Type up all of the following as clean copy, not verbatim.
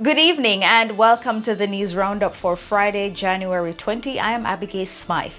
Good evening and welcome to the News Roundup for Friday, January 20. I am Abigail Smythe.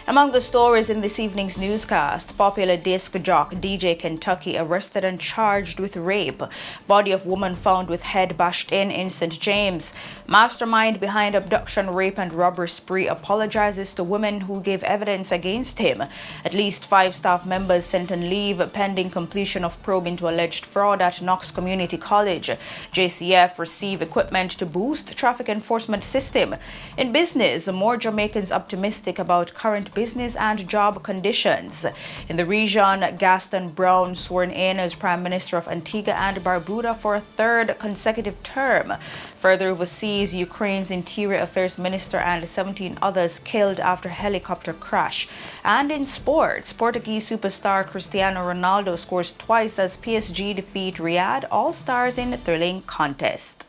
Among the stories in this evening's newscast, popular disc jock DJ Kentucky arrested and charged with rape. Body of woman found with head bashed in St. James. Mastermind behind abduction, rape and robbery spree apologizes to women who gave evidence against him. At least 5 staff members sent on leave pending completion of probe into alleged fraud at Knox Community College. JCF receive equipment to boost traffic enforcement system. In business, more Jamaicans optimistic about current business and job conditions. In the region, Gaston Brown sworn in as Prime Minister of Antigua and Barbuda for a third consecutive term. Further overseas, Ukraine's Interior Affairs Minister and 17 others killed after helicopter crash. And in sports, Portuguese superstar Cristiano Ronaldo scores twice as PSG defeat Riyadh All-Stars in a thrilling contest.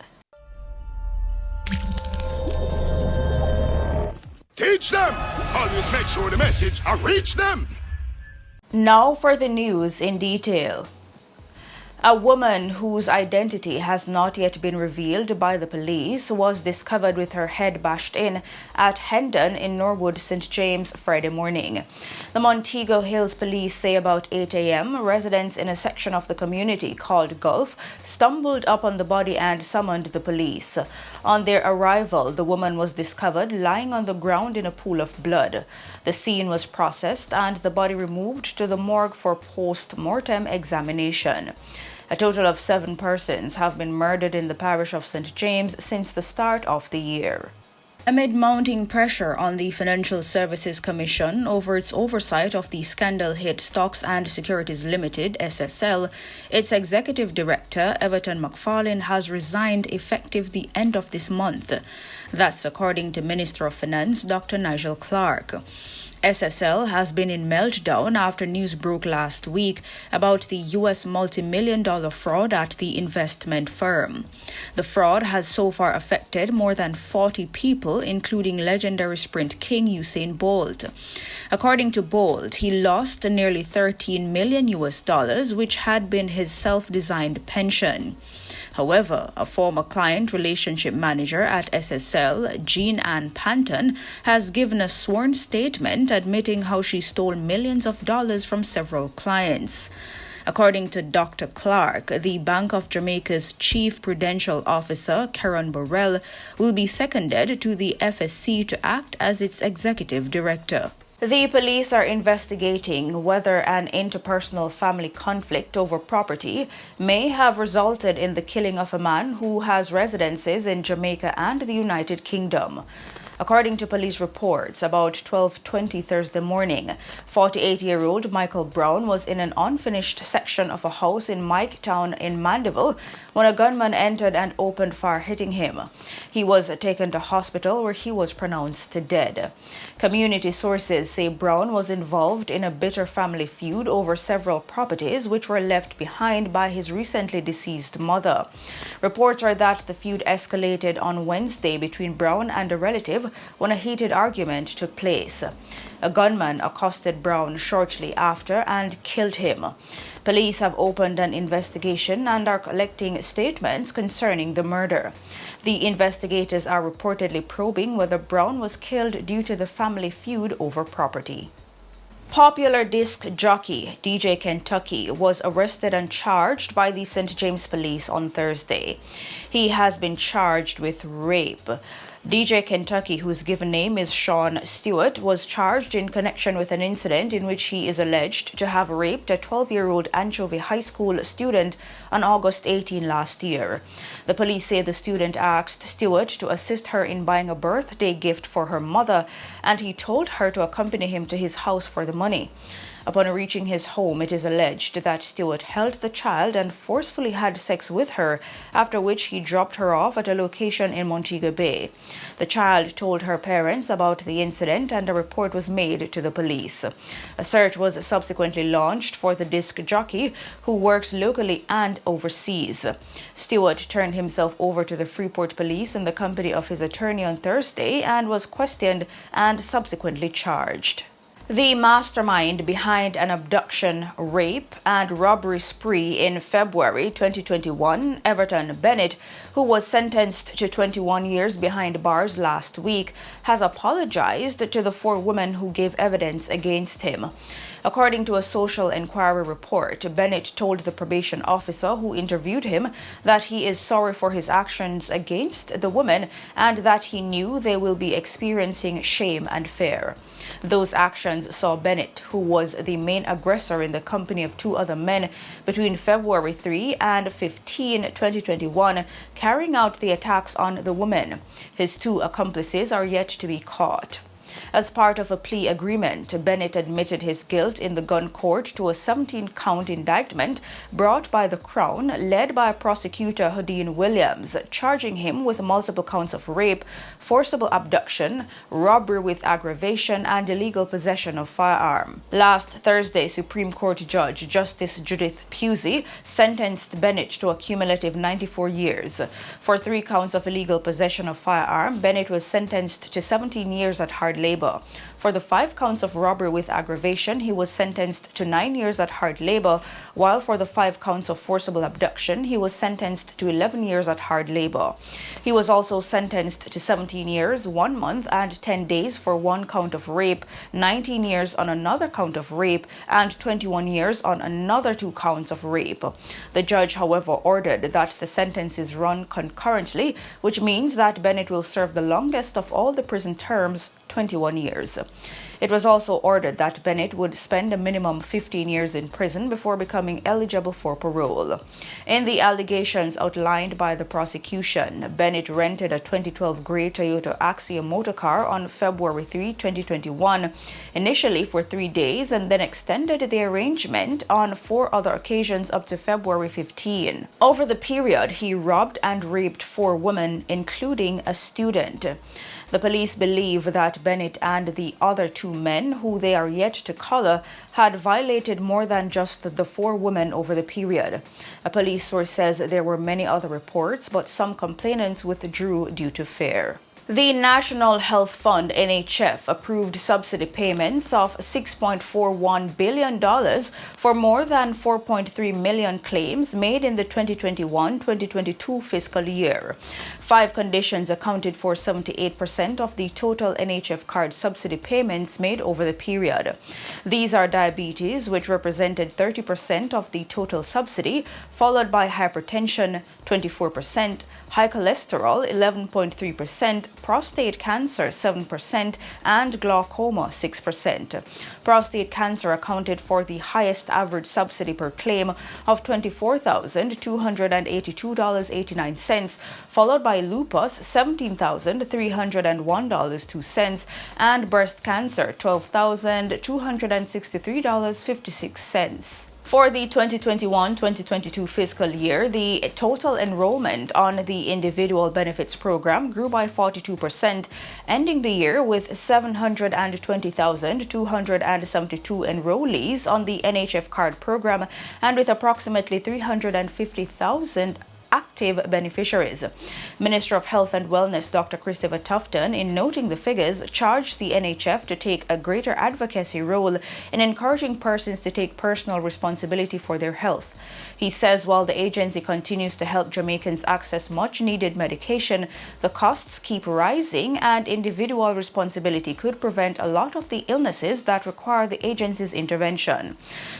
Teach them! Always make sure the message reach them! Now for the news in detail. A woman whose identity has not yet been revealed by the police was discovered with her head bashed in at Hendon in Norwood, St. James, Friday morning. The Montego Hills police say about 8 a.m., residents in a section of the community called Gulf stumbled upon the body and summoned the police. On their arrival, the woman was discovered lying on the ground in a pool of blood. The scene was processed and the body removed to the morgue for post-mortem examination. A total of 7 persons have been murdered in the parish of St. James since the start of the year. Amid mounting pressure on the Financial Services Commission over its oversight of the scandal-hit Stocks and Securities Limited, SSL, its executive director, Everton McFarlane, has resigned effective the end of this month. That's according to Minister of Finance, Dr. Nigel Clark. SSL has been in meltdown after news broke last week about the U.S. multi-million-dollar fraud at the investment firm. The fraud has so far affected more than 40 people, including legendary sprint king Usain Bolt. According to Bolt, he lost nearly $13 million, which had been his self-designed pension. However, a former client relationship manager at SSL, Jean Ann Panton, has given a sworn statement admitting how she stole millions of dollars from several clients. According to Dr. Clark, the Bank of Jamaica's Chief Prudential Officer, Karen Burrell, will be seconded to the FSC to act as its executive director. The police are investigating whether an interpersonal family conflict over property may have resulted in the killing of a man who has residences in Jamaica and the United Kingdom. According to police reports, about 12:20 Thursday morning, 48-year-old Michael Brown was in an unfinished section of a house in Miketown in Mandeville when a gunman entered and opened fire, hitting him. He was taken to hospital where he was pronounced dead. Community sources say Brown was involved in a bitter family feud over several properties which were left behind by his recently deceased mother. Reports are that the feud escalated on Wednesday between Brown and a relative when a heated argument took place. A gunman accosted Brown shortly after and killed him. Police have opened an investigation and are collecting statements concerning the murder. The investigators are reportedly probing whether Brown was killed due to the family feud over property. Popular disc jockey DJ Kentucky was arrested and charged by the St. James Police on Thursday. He has been charged with rape. DJ Kentucky, whose given name is Sean Stewart, was charged in connection with an incident in which he is alleged to have raped a 12-year-old Anchovy High School student on August 18 last year. The police say the student asked Stewart to assist her in buying a birthday gift for her mother, and he told her to accompany him to his house for the money. Upon reaching his home, it is alleged that Stewart held the child and forcefully had sex with her, after which he dropped her off at a location in Montego Bay. The child told her parents about the incident and a report was made to the police. A search was subsequently launched for the disc jockey, who works locally and overseas. Stewart turned himself over to the Freeport police in the company of his attorney on Thursday and was questioned and subsequently charged. The mastermind behind an abduction, rape, and robbery spree in February 2021, Everton Bennett, who was sentenced to 21 years behind bars last week, has apologized to the 4 women who gave evidence against him. According to a social inquiry report, Bennett told the probation officer who interviewed him that he is sorry for his actions against the women and that he knew they will be experiencing shame and fear. Those actions saw Bennett, who was the main aggressor in the company of 2 other men between February 3 and 15, 2021, carrying out the attacks on the women. His 2 accomplices are yet to be caught. As part of a plea agreement, Bennett admitted his guilt in the gun court to a 17-count indictment brought by the Crown, led by prosecutor Houdin Williams, charging him with multiple counts of rape, forcible abduction, robbery with aggravation, and illegal possession of firearm. Last Thursday, Supreme Court Judge Justice Judith Pusey sentenced Bennett to a cumulative 94 years. For 3 counts of illegal possession of firearm, Bennett was sentenced to 17 years at hard labor. For the 5 counts of robbery with aggravation, he was sentenced to 9 years at hard labor, while for the 5 counts of forcible abduction, he was sentenced to 11 years at hard labor. He was also sentenced to 17 years, 1 month, and 10 days for 1 count of rape, 19 years on another count of rape, and 21 years on another 2 counts of rape. The judge, however, ordered that the sentences run concurrently, which means that Bennett will serve the longest of all the prison terms, 21 years. It was also ordered that Bennett would spend a minimum 15 years in prison before becoming eligible for parole. In the allegations outlined by the prosecution, Bennett rented a 2012 gray Toyota Axia motorcar on February 3, 2021, initially for 3 days, and then extended the arrangement on 4 other occasions up to February 15. Over the period, he robbed and raped 4 women, including a student. The police believe that Bennett and the other 2 men, who they are yet to collar, had violated more than just the 4 women over the period. A police source says there were many other reports, but some complainants withdrew due to fear. The National Health Fund, NHF, approved subsidy payments of $6.41 billion for more than 4.3 million claims made in the 2021-2022 fiscal year. 5 conditions accounted for 78% of the total NHF card subsidy payments made over the period. These are diabetes, which represented 30% of the total subsidy, followed by hypertension, 24%, high cholesterol, 11.3%, prostate cancer 7%, and glaucoma 6%. Prostate cancer accounted for the highest average subsidy per claim of $24,282.89, followed by lupus $17,301.02, and breast cancer $12,263.56. For the 2021-2022 fiscal year, the total enrollment on the individual benefits program grew by 42%, ending the year with 720,272 enrollees on the NHF card program and with approximately 350,000 active beneficiaries. Minister of Health and Wellness Dr. Christopher Tufton, in noting the figures, charged the NHF to take a greater advocacy role in encouraging persons to take personal responsibility for their health. He says while the agency continues to help Jamaicans access much-needed medication, the costs keep rising and individual responsibility could prevent a lot of the illnesses that require the agency's intervention.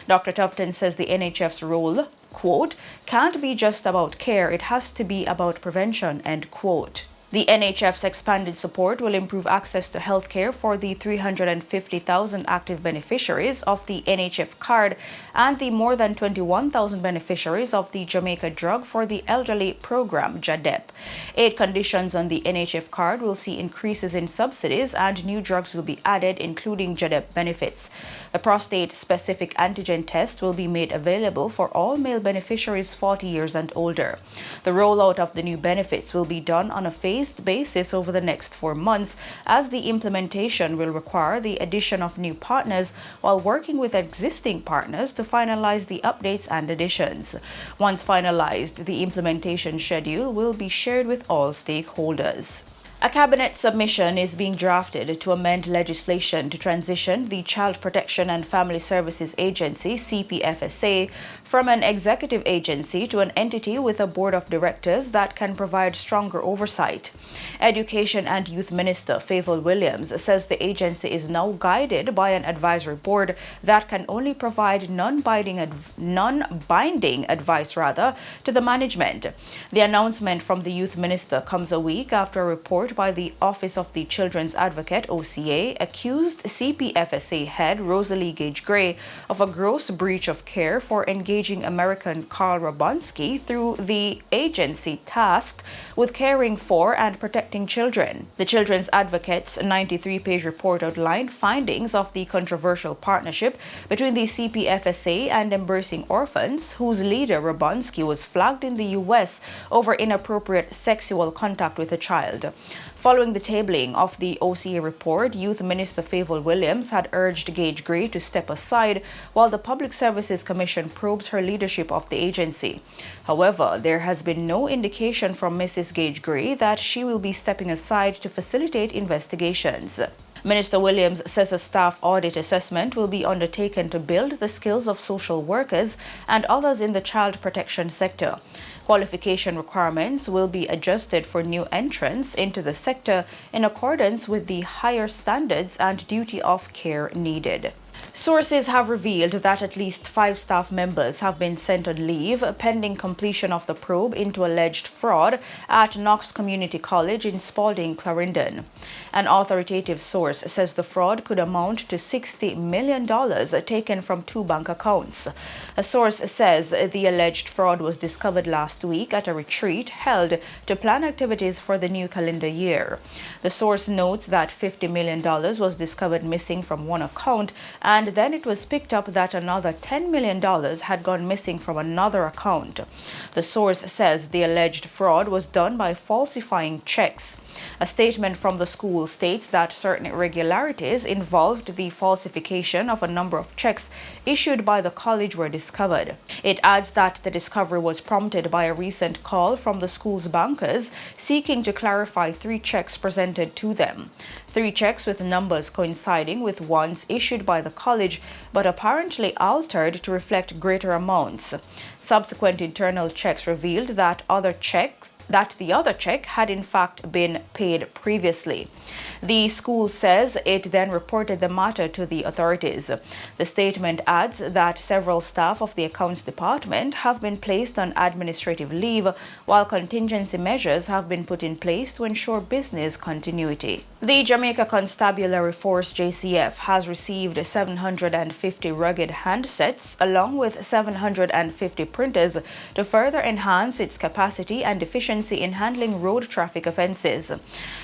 Dr. Tufton says the NHF's role, quote, can't be just about care, it has to be about prevention, end quote. The NHF's expanded support will improve access to health care for the 350,000 active beneficiaries of the NHF card and the more than 21,000 beneficiaries of the Jamaica Drug for the Elderly program, JADEP. 8 conditions on the NHF card will see increases in subsidies and new drugs will be added, including JADEP benefits. The prostate-specific antigen test will be made available for all male beneficiaries 40 years and older. The rollout of the new benefits will be done on a phased basis over the next 4 months, as the implementation will require the addition of new partners while working with existing partners to finalize the updates and additions. Once finalized, the implementation schedule will be shared with all stakeholders. A cabinet submission is being drafted to amend legislation to transition the Child Protection and Family Services Agency, CPFSA, from an executive agency to an entity with a board of directors that can provide stronger oversight. Education and Youth Minister Favour Williams says the agency is now guided by an advisory board that can only provide non-binding advice to the management. The announcement from the Youth Minister comes a week after a report by the Office of the Children's Advocate, OCA, accused CPFSA head Rosalie Gage-Gray of a gross breach of care for engaging American Carl Rabonsky through the agency tasked with caring for and protecting children. The Children's Advocate's 93-page report outlined findings of the controversial partnership between the CPFSA and Embracing Orphans, whose leader Rabonsky was flagged in the U.S. over inappropriate sexual contact with a child. Following the tabling of the OCA report, Youth Minister Favour Williams had urged Gage-Gray to step aside while the Public Services Commission probes her leadership of the agency. However, there has been no indication from Mrs. Gage-Gray that she will be stepping aside to facilitate investigations. Minister Williams says a staff audit assessment will be undertaken to build the skills of social workers and others in the child protection sector. Qualification requirements will be adjusted for new entrants into the sector in accordance with the higher standards and duty of care needed. Sources have revealed that at least 5 staff members have been sent on leave pending completion of the probe into alleged fraud at Knox Community College in Spalding, Clarendon. An authoritative source says the fraud could amount to $60 million taken from 2 bank accounts. A source says the alleged fraud was discovered last week at a retreat held to plan activities for the new calendar year. The source notes that $50 million was discovered missing from one account, and then it was picked up that another $10 million had gone missing from another account. The source says the alleged fraud was done by falsifying checks. A statement from the school states that certain irregularities involved the falsification of a number of checks issued by the college were discovered. It adds that the discovery was prompted by a recent call from the school's bankers seeking to clarify 3 checks presented to them. 3 checks with numbers coinciding with ones issued by the college, but apparently altered to reflect greater amounts. Subsequent internal checks revealed that the other check had in fact been paid previously. The school says it then reported the matter to the authorities. The statement adds that several staff of the accounts department have been placed on administrative leave, while contingency measures have been put in place to ensure business continuity. The Jamaica Constabulary Force JCF has received 750 rugged handsets along with 750 printers to further enhance its capacity and efficiency in handling road traffic offences.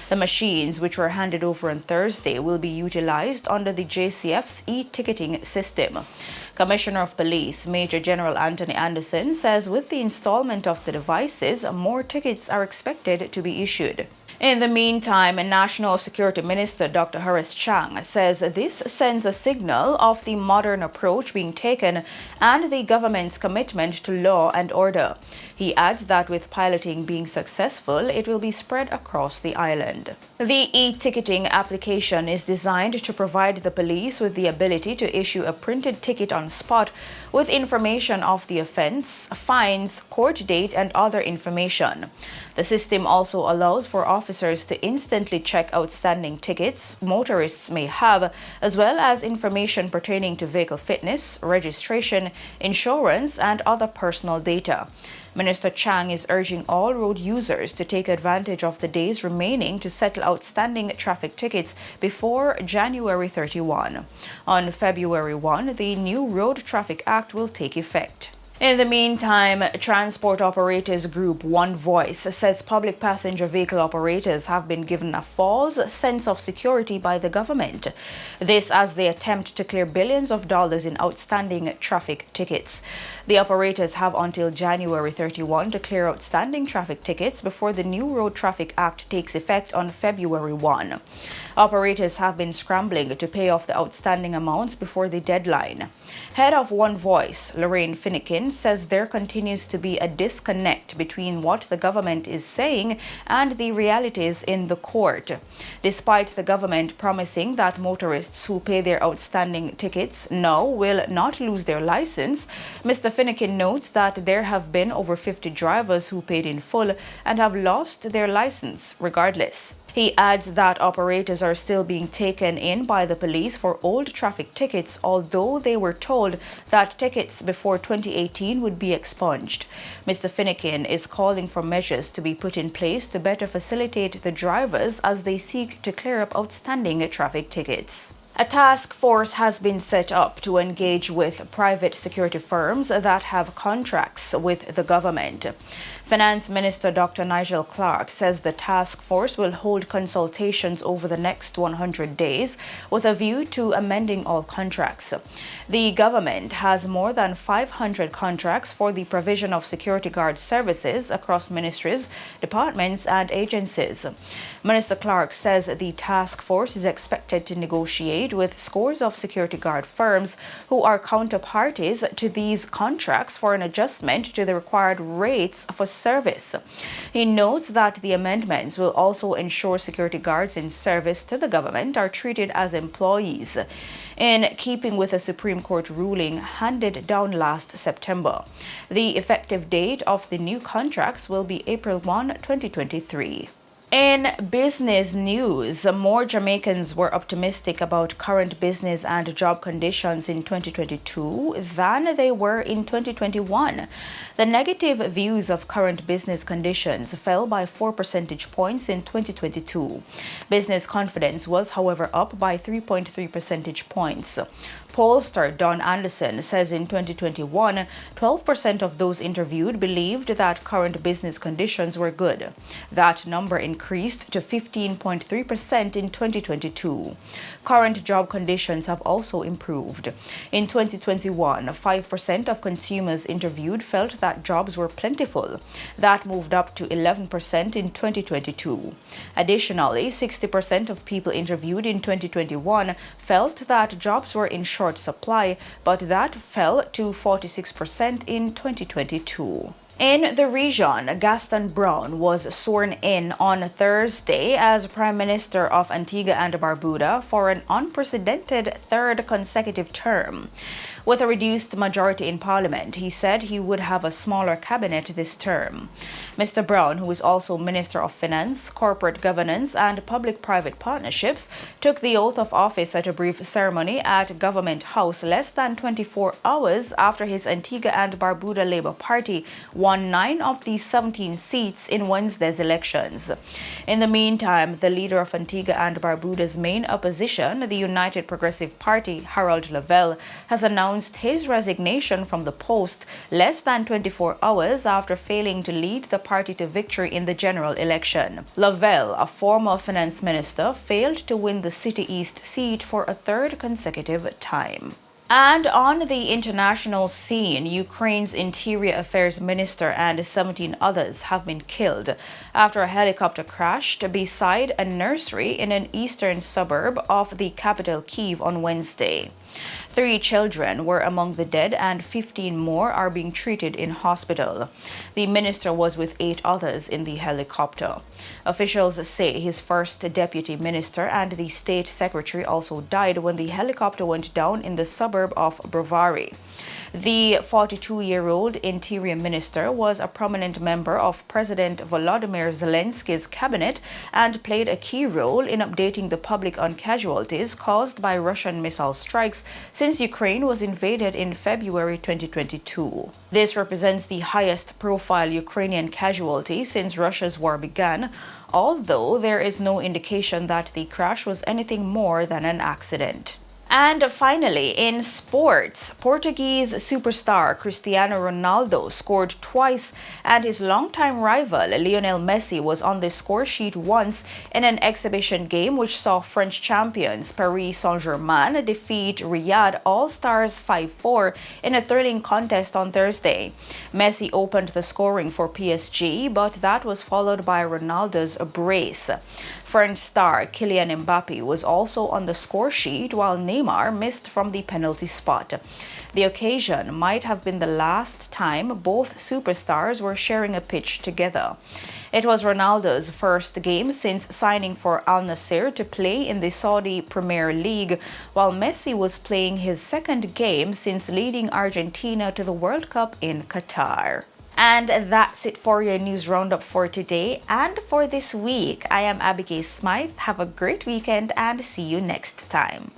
The machines, which were handed over on Thursday, will be utilized under the JCF's e-ticketing system. Commissioner of Police Major General Anthony Anderson says with the installment of the devices, more tickets are expected to be issued. In the meantime, National Security Minister Dr. Horace Chang says this sends a signal of the modern approach being taken and the government's commitment to law and order. He adds that with piloting being successful, it will be spread across the island. The e-ticketing application is designed to provide the police with the ability to issue a printed ticket on spot with information of the offense, fines, court date, and other information. The system also allows for officers to instantly check outstanding tickets motorists may have, as well as information pertaining to vehicle fitness, registration, insurance, and other personal data. Minister Chang is urging all road users to take advantage of the days remaining to settle outstanding traffic tickets before January 31. On February 1, the new Road Traffic Act will take effect. In the meantime, transport operators group One Voice says public passenger vehicle operators have been given a false sense of security by the government. This as they attempt to clear billions of dollars in outstanding traffic tickets. The operators have until January 31 to clear outstanding traffic tickets before the new Road Traffic Act takes effect on February 1. Operators have been scrambling to pay off the outstanding amounts before the deadline. Head of One Voice, Lorraine Finnegan, says there continues to be a disconnect between what the government is saying and the realities in the court. Despite the government promising that motorists who pay their outstanding tickets now will not lose their license, Mr. Finnegan notes that there have been over 50 drivers who paid in full and have lost their license regardless. He adds that operators are still being taken in by the police for old traffic tickets, although they were told that tickets before 2018 would be expunged. Mr. Finnegan is calling for measures to be put in place to better facilitate the drivers as they seek to clear up outstanding traffic tickets. A task force has been set up to engage with private security firms that have contracts with the government. Finance Minister Dr. Nigel Clark says the task force will hold consultations over the next 100 days with a view to amending all contracts. The government has more than 500 contracts for the provision of security guard services across ministries, departments, and agencies. Minister Clark says the task force is expected to negotiate with scores of security guard firms who are counterparties to these contracts for an adjustment to the required rates for service. He notes that the amendments will also ensure security guards in service to the government are treated as employees, in keeping with a Supreme Court ruling handed down last September. The effective date of the new contracts will be April 1, 2023. In business news, more Jamaicans were optimistic about current business and job conditions in 2022 than they were in 2021. The negative views of current business conditions fell by 4 percentage points in 2022. Business confidence was, however, up by 3.3 percentage points. Pollster Don Anderson says in 2021, 12% of those interviewed believed that current business conditions were good. That number increased to 15.3% in 2022. Current job conditions have also improved. In 2021, 5% of consumers interviewed felt that jobs were plentiful. That moved up to 11% in 2022. Additionally, 60% of people interviewed in 2021 felt that jobs were in short supply, but that fell to 46% in 2022. In the region, Gaston Brown was sworn in on Thursday as Prime Minister of Antigua and Barbuda for an unprecedented third consecutive term. With a reduced majority in Parliament, he said he would have a smaller cabinet this term. Mr. Brown, who is also Minister of Finance, Corporate Governance and Public-Private Partnerships, took the oath of office at a brief ceremony at Government House less than 24 hours after his Antigua and Barbuda Labour Party won 9 of the 17 seats in Wednesday's elections. In the meantime, the leader of Antigua and Barbuda's main opposition, the United Progressive Party, Harold Lavelle, has announced his resignation from the post less than 24 hours after failing to lead the party to victory in the general election. Lavelle, a former finance minister, failed to win the City East seat for a third consecutive time. And on the international scene, Ukraine's Interior Affairs Minister and 17 others have been killed after a helicopter crashed beside a nursery in an eastern suburb of the capital Kyiv on Wednesday. 3 children were among the dead and 15 more are being treated in hospital. The minister was with 8 others in the helicopter. Officials say his first deputy minister and the state secretary also died when the helicopter went down in the suburb of Brovary. The 42-year-old interior minister was a prominent member of President Volodymyr Zelensky's cabinet and played a key role in updating the public on casualties caused by Russian missile strikes since Ukraine was invaded in February 2022. This represents the highest profile Ukrainian casualty since Russia's war began, although there is no indication that the crash was anything more than an accident. And finally, in sports, Portuguese superstar Cristiano Ronaldo scored twice, and his longtime rival Lionel Messi was on the score sheet once in an exhibition game which saw French champions Paris Saint-Germain defeat Riyadh All-Stars 5-4 in a thrilling contest on Thursday. Messi opened the scoring for PSG, but that was followed by Ronaldo's brace. French star Kylian Mbappe was also on the score sheet, while Neymar Neymar missed from the penalty spot. The occasion might have been the last time both superstars were sharing a pitch together. It was Ronaldo's first game since signing for Al Nassr to play in the Saudi Premier League, while Messi was playing his second game since leading Argentina to the World Cup in Qatar. And that's it for your news roundup for today and for this week. I am Abigail Smythe. Have a great weekend and see you next time.